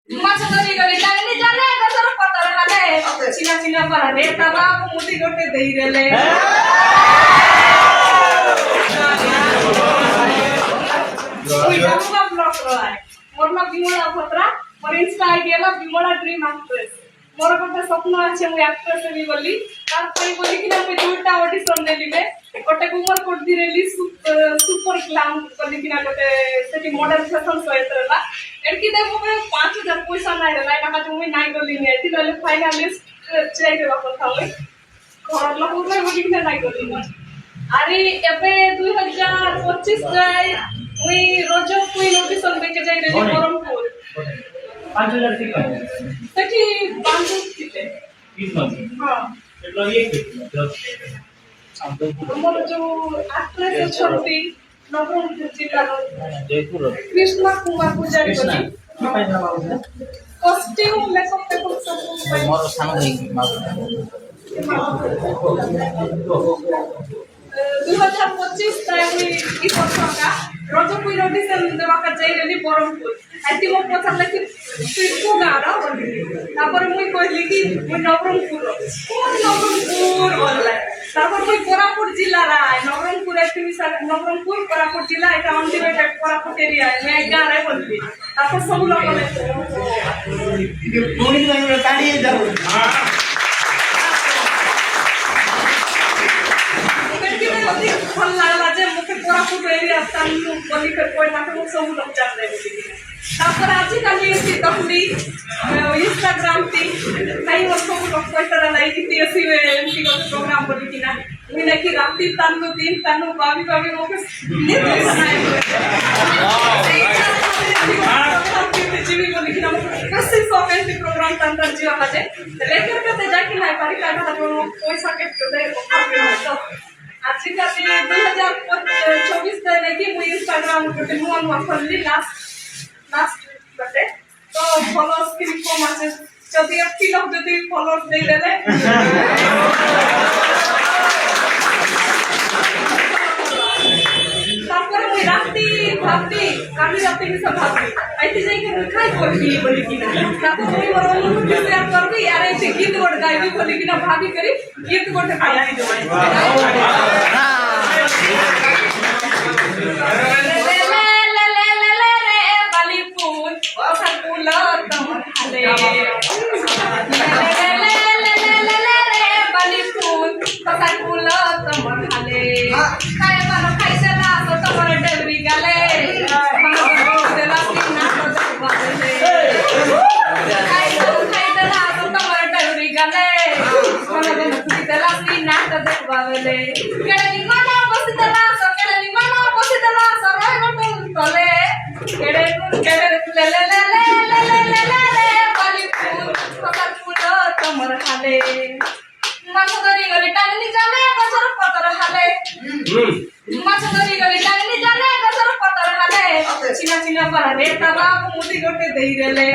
ମାଛ ଧରି ଗଲି ଟାଙ୍ଗନି ଜାନେ ଗଛର ପତର ହାଲେ ଚିନା ଚିନା ପାରେ ତା ବାପ ମୁଦି ଗୋଟେ ଦେଇଦେଲେ ওই বাবুকা ব্লক রয় মোর নাম বিমলা ভদ্রা মোর ইনস্টা আইডি হলো বিমলা ড্রিম অ্যাক্ট্রেস মোর একটা স্বপ্ন আছে মুই অ্যাক্ট্রেস হবি বলি তারপরে বলি কি না মুই দুইটা অডিশন দেলিবে গোটে কুমার কোট দিরেলি সুপার গ্ল্যাম বলি কি না গোটে সেটি মডেল ফ্যাশন শো এতলা এরকি দেখো 5000 পয়সা নাই লাই না কাজ মুই নাই গলি নি এতি ললে ফাইনালিস্ট চাই দেবা কথা হই ঘর লোক কই বলি কি না নাই গলি আরে এবে 2025 যাই ওই রজব কুইন অডিশন দেখে যাই রে বরমপুর 5000 ঠিক আছে সেটি বান্ধব ছিলে किस बात हां એટલો એક જબ আমার যে অ্যাক্ট্রেস ছবি নবরঙ্গপুর জেলার জয়পুর কৃষ্ণ কুমার পূজারি বলি কি পাইনা বাবু কস্টিউম মেকআপ টেকআপ সব মোর সামনে মাপ 2025 তাই কি করছকা রজব কুইন অডিশন দেবা কা যাই রে বরমপুর আইতি মো পছালে কি তুই কুগাড়া বলি তারপরে মুই কইলি কি মুই নবরঙ্গপুর কোন নবরঙ্গপুর বললা তারপর মুই কোরাপুট জেলা রায় নবরঙ্গপুর একটিভিশন নবরঙ্গপুর কোরাপুট জেলা এটা অনডিভাইডেড কোরাপুট এরিয়া মে গারে বললি তারপর সব লোক বলে কোনি লাগে তাড়িয়ে যাও ভাল লাগলা যে মুখে কোরাপুট এরিয়া তানু বলি করে কই না তো সব লোক জানে বলি তারপর আজকালি তখনই ইনস্টাগ্রাম তে তাই সব লোক কইতারা লাইকি আসি এমসি কত প্রোগ্রাম বলি কিনা মুই নাকি রাতে তানু দিন তানু বাবি বাবি মুখে নিতে বানাই जीवी को लिखना कैसे सॉकेट प्रोग्राम तंत्र जीवा बजे लेकर के जाके ना पारी का था जो कोई सॉकेट तो दे तो आज का 2024 से लेके मुझे इंस्टाग्राम पे नुआ खोलली लास्ट बटे तो फॉलोअर्स की रिकॉर्ड আছে যদি একটি লোক যদি ফলোअर्स দেই দেলে তারপরে ওই রাতে কামি রাতে কি সব ভাবি আইতে যাই কি খাই করবি বলি কিনা তারপর ওই বড় অনুভূতি শেয়ার করবি আর এই গীত গোট গাইবি বলি কিনা ভাবি করি গীত গোট গাই দেবো চিনা চিনা পারে তা বাপ মুদি গোটে দেইরেলে